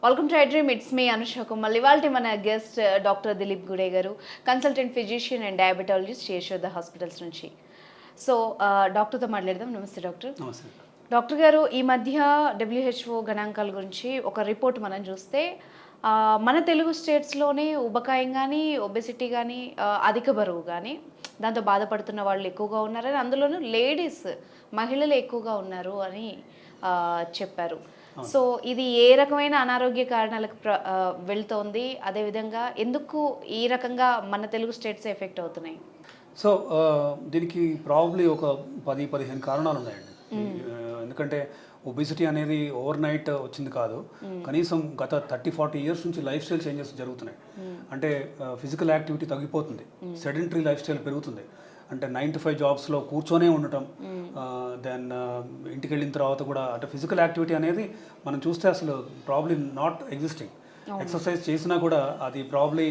Welcome to iDream. It's me Anusha Kumar. ఇవాళ మన guest doctor Dilip గుడే గారు, consultant physician and diabetologist, Yashoda hospitals నుంచి. సో డాక్టర్తో మాట్లాడదాం. నమస్తే డాక్టర్. నమస్తే. డాక్టర్ గారు, ఈ మధ్య WHO గణాంకాల గురించి ఒక రిపోర్ట్ మనం చూస్తే మన తెలుగు స్టేట్స్లోనే ఉబకాయం కానీ, ఒబెసిటీ కానీ, అధిక బరువు కానీ దాంతో బాధపడుతున్న వాళ్ళు ఎక్కువగా ఉన్నారని, అందులోనూ లేడీస్ మహిళలు ఎక్కువగా ఉన్నారు అని చెప్పారు. సో ఇది ఏ రకమైన అనారోగ్య కారణాలకు వెళ్తోంది, అదేవిధంగా ఎందుకు ఈ రకంగా మన తెలుగు స్టేట్స్ ఎఫెక్ట్ అవుతున్నాయి? సో దీనికి ప్రాబ్లీ ఒక 10-15 కారణాలు ఉన్నాయండి. ఎందుకంటే ఒబిసిటీ అనేది ఓవర్ నైట్ వచ్చింది కాదు. కనీసం గత 30-40 ఇయర్స్ నుంచి లైఫ్ స్టైల్ చేంజెస్ జరుగుతున్నాయి. అంటే ఫిజికల్ యాక్టివిటీ తగ్గిపోతుంది, సెడెంటరీ లైఫ్ స్టైల్ పెరుగుతుంది. అంటే 9 to 5 జాబ్స్లో కూర్చొనే ఉండటం, దెన్ ఇంటికి వెళ్ళిన తర్వాత కూడా అంటే ఫిజికల్ యాక్టివిటీ అనేది మనం చూస్తే అసలు ప్రాబ్లీ నాట్ ఎగ్జిస్టింగ్. ఎక్సర్సైజ్ చేసినా కూడా అది probably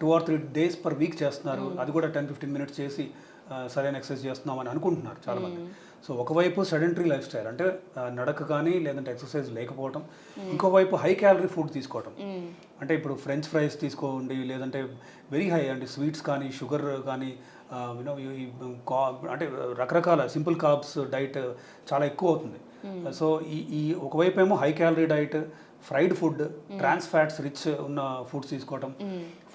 2 or 3 days per week చేస్తున్నారు. అది కూడా 10-15 minutes చేసి సరైన ఎక్సర్సైజ్ చేస్తున్నాం అని అనుకుంటున్నారు చాలామంది. సో ఒకవైపు సెడెంటరీ లైఫ్ స్టైల్ అంటే నడక కానీ లేదంటే ఎక్సర్సైజ్ లేకపోవటం, ఇంకోవైపు హై క్యాలరీ ఫుడ్ తీసుకోవటం. అంటే ఇప్పుడు ఫ్రెంచ్ ఫ్రైస్ తీసుకోండి, లేదంటే వెరీ హై అంటే స్వీట్స్ కానీ, షుగర్ కానీ, అంటే రకరకాల సింపుల్ కార్బ్స్ డైట్ చాలా ఎక్కువ అవుతుంది. సో ఈ ఒకవైపు ఏమో high calorie diet, fried food, trans fats rich ఉన్న ఫుడ్స్ తీసుకోవటం,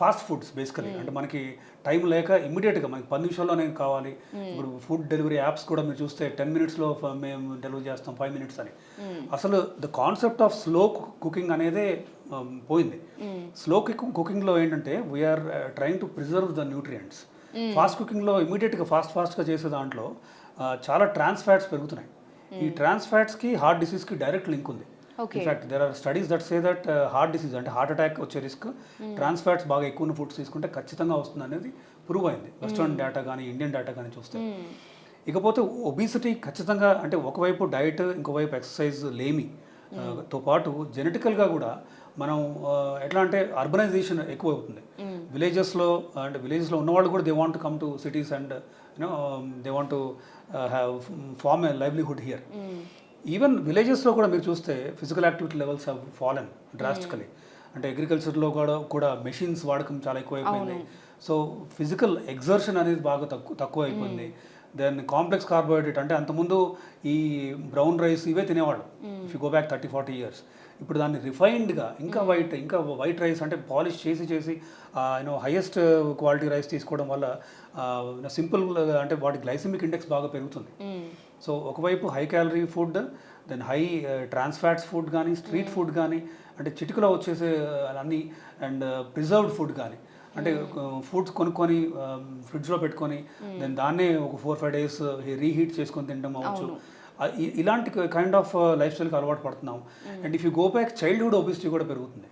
ఫాస్ట్ ఫుడ్స్ బేసికలీ అంటే మనకి టైం లేక ఇమ్మీడియట్గా మనకి 10 నిమిషాల్లోనే కావాలి. ఇప్పుడు ఫుడ్ డెలివరీ యాప్స్ కూడా మీరు చూస్తే 10 minutesలో మేము డెలివరీ చేస్తాం, 5 minutes అని. అసలు the concept of slow cooking అనేదే పోయింది. స్లో కుకింగ్లో ఏంటంటే we're trying to preserve the nutrients. Fast కుకింగ్లో ఇమీడియట్గా ఫాస్ట్గా చేసే దాంట్లో చాలా ట్రాన్స్ ఫ్యాట్స్ పెరుగుతున్నాయి. ఈ ట్రాన్స్ ఫ్యాట్స్కి హార్ట్ డిసీజ్కి డైరెక్ట్ లింక్ ఉంది. In fact there are studies that say that heart disease అంటే హార్ట్ అటాక్ వచ్చే రిస్క్ ట్రాన్స్ ఫ్యాట్స్ బాగా ఎక్కువ ఉన్న ఫుడ్స్ తీసుకుంటే ఖచ్చితంగా వస్తుంది అనేది ప్రూవ్ అయింది, వెస్టర్న్ డేటా కానీ ఇండియన్ డేటా కానీ చూస్తే. ఇకపోతే ఒబిసిటీ ఖచ్చితంగా అంటే ఒకవైపు డైట్, ఇంకోవైపు ఎక్సర్సైజ్ లేమి తో పాటు జెనెటికల్గా కూడా మనం ఎట్లా అంటే అర్బనైజేషన్ ఎక్కువ అవుతుంది. విలేజెస్లో ఉన్నవాళ్ళు కూడా they want come to cities and they want have form a livelihood here. Even విలేజెస్లో కూడా మీరు చూస్తే physical activity levels have fallen drastically. అంటే అగ్రికల్చర్లో కూడా మెషిన్స్ వాడకం చాలా ఎక్కువైపోయింది. సో ఫిజికల్ ఎగ్జర్షన్ అనేది బాగా తక్కువ అయిపోయింది. దెన్ కాంప్లెక్స్ కార్బోహైడ్రేట్ అంటే అంతకుముందు ఈ బ్రౌన్ రైస్ ఇవే తినేవాళ్ళు if you go back 30-40 years. ఇప్పుడు దాన్ని రిఫైన్డ్గా ఇంకా వైట్ రైస్ అంటే పాలిష్ చేసి హైయెస్ట్ క్వాలిటీ రైస్ తీసుకోవడం వల్ల సింపుల్ అంటే వాటి గ్లైసెమిక్ ఇండెక్స్ బాగా పెరుగుతుంది. సో ఒకవైపు high calorie food, then high trans fats food కానీ, స్ట్రీట్ ఫుడ్ కానీ, అంటే చిటికలో వచ్చేసే అన్నీ, అండ్ ప్రిజర్వ్డ్ ఫుడ్ కానీ అంటే ఫుడ్స్ కొనుక్కొని ఫ్రిడ్జ్లో పెట్టుకొని దెన్ దాన్నే ఒక 4-5 days రీహీట్ చేసుకొని తినడం అవ్వచ్చు. ఇలాంటి కైండ్ ఆఫ్ లైఫ్ స్టైల్కి అలవాటు పడుతున్నాం. And if you go back childhood obesity కూడా పెరుగుతుంది.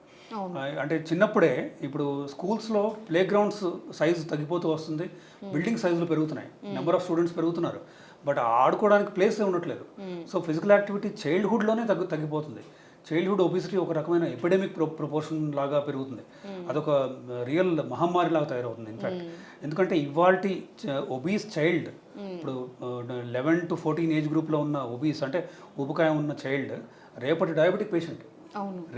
అంటే చిన్నప్పుడే ఇప్పుడు స్కూల్స్లో ప్లే గ్రౌండ్స్ సైజు తగ్గిపోతూ వస్తుంది, బిల్డింగ్ సైజులు పెరుగుతున్నాయి, నెంబర్ ఆఫ్ స్టూడెంట్స్ పెరుగుతున్నారు, బట్ ఆడుకోవడానికి ప్లేసే ఉండట్లేదు. సో ఫిజికల్ యాక్టివిటీ చైల్డ్హుడ్లోనే తగ్గిపోతుంది. చైల్డ్హుడ్ ఒబిసిటీ ఒక రకమైన ఎపిడెమిక్ ప్రపోర్షన్ లాగా పెరుగుతుంది. అదొక రియల్ మహమ్మారి లాగా తయారవుతుంది ఇన్ఫ్యాక్ట్. ఎందుకంటే ఇవాల్టి ఒబీస్ చైల్డ్ ఇప్పుడు 11 to 14 ఏజ్ గ్రూప్లో ఉన్న ఒబీస్ అంటే ఉబకాయం ఉన్న చైల్డ్ రేపటి డయాబెటిక్ పేషెంట్.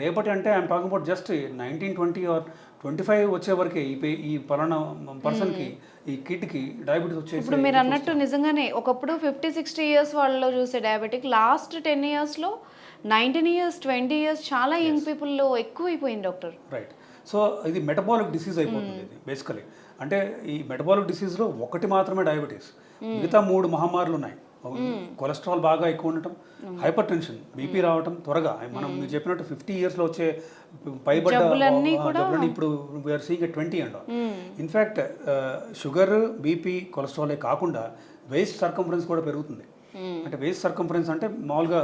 రేపటి అంటే I'm talking about just 19, 20 or 25 వచ్చే వరకే ఈ పలానా పర్సన్కి, ఈ కిడ్కి డయాబెటీస్ వచ్చేసి. ఇప్పుడు మీరు అన్నట్టు నిజంగానే ఒకప్పుడు 50-60 years వాళ్ళలో చూసే డయాబెటిక్ లాస్ట్ 10 yearsలో 19 years, 20 years చాలా యంగ్ పీపుల్లో ఎక్కువైపోయింది డాక్టర్. రైట్. సో ఇది మెటబాలిక్ డిసీజ్ అయిపోతుంది ఇది బేసికలీ. అంటే ఈ మెటబాలిక్ డిసీజ్లో ఒకటి మాత్రమే డయాబెటీస్, మిగతా 3 మహమ్మారులు ఉన్నాయి. కొలెస్ట్రాల్ బాగా ఎక్కువ ఉండటం, హైపర్ టెన్షన్, బీపీ రావటం త్వరగా. మనం మీరు చెప్పినట్టు 50 yearsలో వచ్చే పైబడ్డ జబ్బులన్నీ ఇప్పుడు we're seeing 20 and in fact sugar, BP, కొలెస్ట్రాలే కాకుండా వేస్ట్ సర్కంఫరెన్స్ కూడా పెరుగుతుంది. అంటే వేస్ట్ సర్కంఫరెన్స్ అంటే మామూలుగా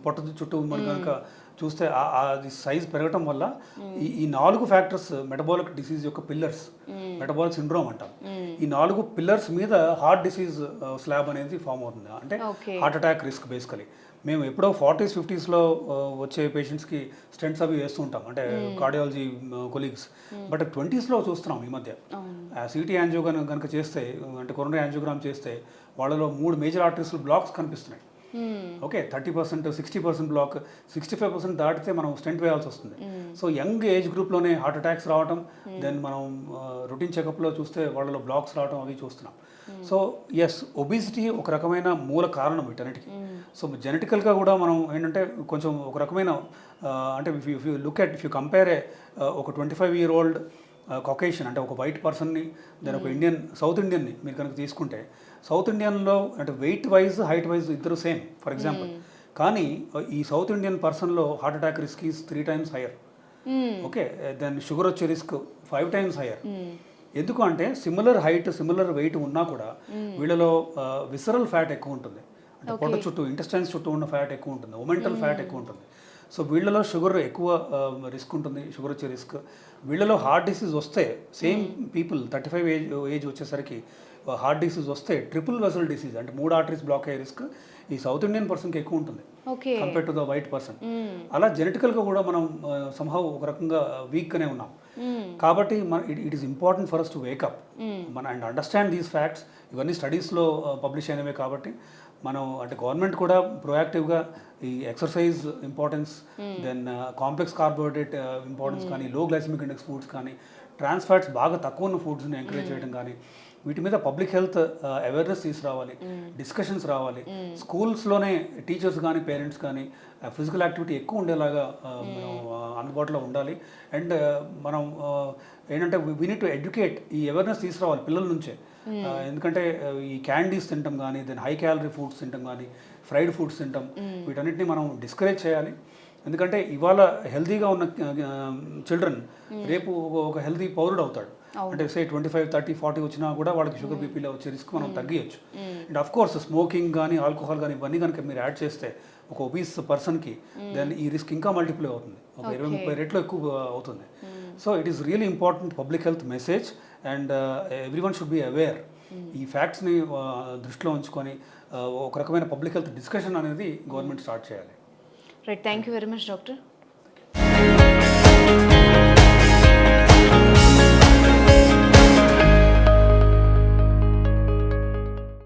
పొట్ట చుట్టూ మరి కనుక చూస్తే అది సైజ్ పెరగటం వల్ల ఈ 4 ఫ్యాక్టర్స్ మెటబాలిక్ డిసీజ్ యొక్క పిల్లర్స్, మెటబాలిక్ సిండ్రోమ్ అంటాం. ఈ 4 పిల్లర్స్ మీద హార్ట్ డిసీజ్ స్లాబ్ అనేది ఫామ్ అవుతుంది. అంటే హార్ట్ అటాక్ రిస్క్ బేసికలీ. మేము ఎప్పుడో 40s, 50sలో వచ్చే పేషెంట్స్కి స్టెంట్స్ అవి వేస్తూ ఉంటాం, అంటే కార్డియాలజీ కొలీగ్స్. బట్ 20sలో చూస్తున్నాం ఈ మధ్య. సిటీ యాంజియో కనుక చేస్తే, అంటే కొరోనరీ యాంజియోగ్రామ్ చేస్తే వాళ్ళలో 3 మేజర్ ఆర్టరీస్లో బ్లాక్స్ కనిపిస్తున్నాయి. ఓకే 30% 60% బ్లాక్ 65% దాటితే మనం స్టెంట్ వేయాల్సి వస్తుంది. సో యంగ్ ఏజ్ గ్రూప్లోనే హార్ట్ అటాక్స్ రావటం, దెన్ మనం రొటీన్ చెకప్లో చూస్తే వాళ్ళలో బ్లాక్స్ రావడం అవి చూస్తున్నాం. సో ఎస్, ఒబిసిటీ ఒక రకమైన మూల కారణం వీటన్నిటికి. సో జెనెటికల్గా కూడా మనం ఏంటంటే కొంచెం ఒక రకమైన అంటే if you look at, if you compare ఒక 25-year-old కాకేషియన్ అంటే ఒక వైట్ పర్సన్ని, దాని ఒక ఇండియన్ సౌత్ ఇండియన్ని మీరు కనుక తీసుకుంటే, సౌత్ ఇండియన్లో అంటే వెయిట్ వైజ్ హైట్ వైజ్ ఇద్దరు సేమ్ ఫర్ ఎగ్జాంపుల్, కానీ ఈ సౌత్ ఇండియన్ పర్సన్లో heart attack risk is 3 times higher. Okay, then sugar వచ్చే రిస్క్ 5 times హైయర్. ఎందుకు అంటే సిమిలర్ హైట్ సిమిలర్ వెయిట్ ఉన్నా కూడా వీళ్ళలో విసరల్ ఫ్యాట్ ఎక్కువ ఉంటుంది, అంటే పొట్ట చుట్టూ ఇంటెస్టైన్స్ చుట్టూ ఉన్న ఫ్యాట్ ఎక్కువ ఉంటుంది, ఒమెంటల్ ఫ్యాట్ ఎక్కువ ఉంటుంది. సో వీళ్ళలో షుగర్ ఎక్కువ రిస్క్ ఉంటుంది, షుగర్ వచ్చే రిస్క్. వీళ్ళలో హార్ట్ డిసీజ్ వస్తే సేమ్ పీపుల్ 35 ఏజ్ వచ్చేసరికి హార్ట్ డిసీజ్ వస్తే ట్రిపుల్ వెసల్ డిసీజ్ అంటే 3 arteries బ్లాక్ అయ్యే రిస్క్ ఈ సౌత్ ఇండియన్ పర్సన్కి ఎక్కువ ఉంటుంది compare to the white person. అలా జెనెటికల్గా కూడా మనం సంహవ్ ఒక రకంగా వీక్గానే ఉన్నాం. కాబట్టి it is important for us to wake up మన అండ్ అండర్స్టాండ్ దీస్ ఫ్యాక్ట్స్. ఇవన్నీ స్టడీస్లో పబ్లిష్ అయినవే కాబట్టి మనం అంటే గవర్నమెంట్ కూడా ప్రొయాక్టివ్గా ఈ exercise importance, then complex carbohydrate importance కానీ, లో గ్లైసమిక్ ఇండెక్స్ ఫుడ్స్ కానీ, ట్రాన్స్ ఫ్యాట్స్ బాగా తక్కువ ఉన్న ఫుడ్స్ని ఎంకరేజ్ చేయడం కానీ, వీటి మీద పబ్లిక్ హెల్త్ అవేర్నెస్ తీసుకురావాలి, డిస్కషన్స్ రావాలి. స్కూల్స్లోనే టీచర్స్ కానీ పేరెంట్స్ కానీ ఫిజికల్ యాక్టివిటీ ఎక్కువ ఉండేలాగా మనం అందుబాటులో ఉండాలి. అండ్ మనం ఏంటంటే వీ నీడ్ టు ఎడ్యుకేట్, ఈ అవేర్నెస్ తీసుకురావాలి పిల్లల నుంచే. ఎందుకంటే ఈ క్యాండీస్ తింటాం కానీ, దెన్ హై క్యాలరీ ఫుడ్స్ తింటాం కానీ, ఫ్రైడ్ ఫుడ్స్ తింటాం, వీటన్నిటిని మనం డిస్కరేజ్ చేయాలి. ఎందుకంటే ఇవాళ హెల్తీగా ఉన్న చిల్డ్రన్ రేపు ఒక హెల్తీ పౌరుడు అవుతాడు. అంటే సే 25, 30, 40 వచ్చినా కూడా వాళ్ళకి షుగర్ బీపీలో వచ్చే రిస్క్ మనం తగ్గియచ్చు. అండ్ అఫ్ కోర్స్ స్మోకింగ్ కానీ, ఆల్కహాల్ కానీ ఇవన్నీ కనుక మీరు యాడ్ చేస్తే ఒక ఒబీస్ పర్సన్కి దెన్ ఈ రిస్క్ ఇంకా మల్టిప్లై అవుతుంది, ఒక 20-30 రెట్లు ఎక్కువ అవుతుంది. So it is really important public health message and everyone should be aware. ఈ ఫ్యాక్ట్స్ని దృష్టిలో ఉంచుకొని ఒక రకమైన పబ్లిక్ హెల్త్ డిస్కషన్ అనేది గవర్నమెంట్ స్టార్ట్ చేయాలి. Right, thank you very much doctor.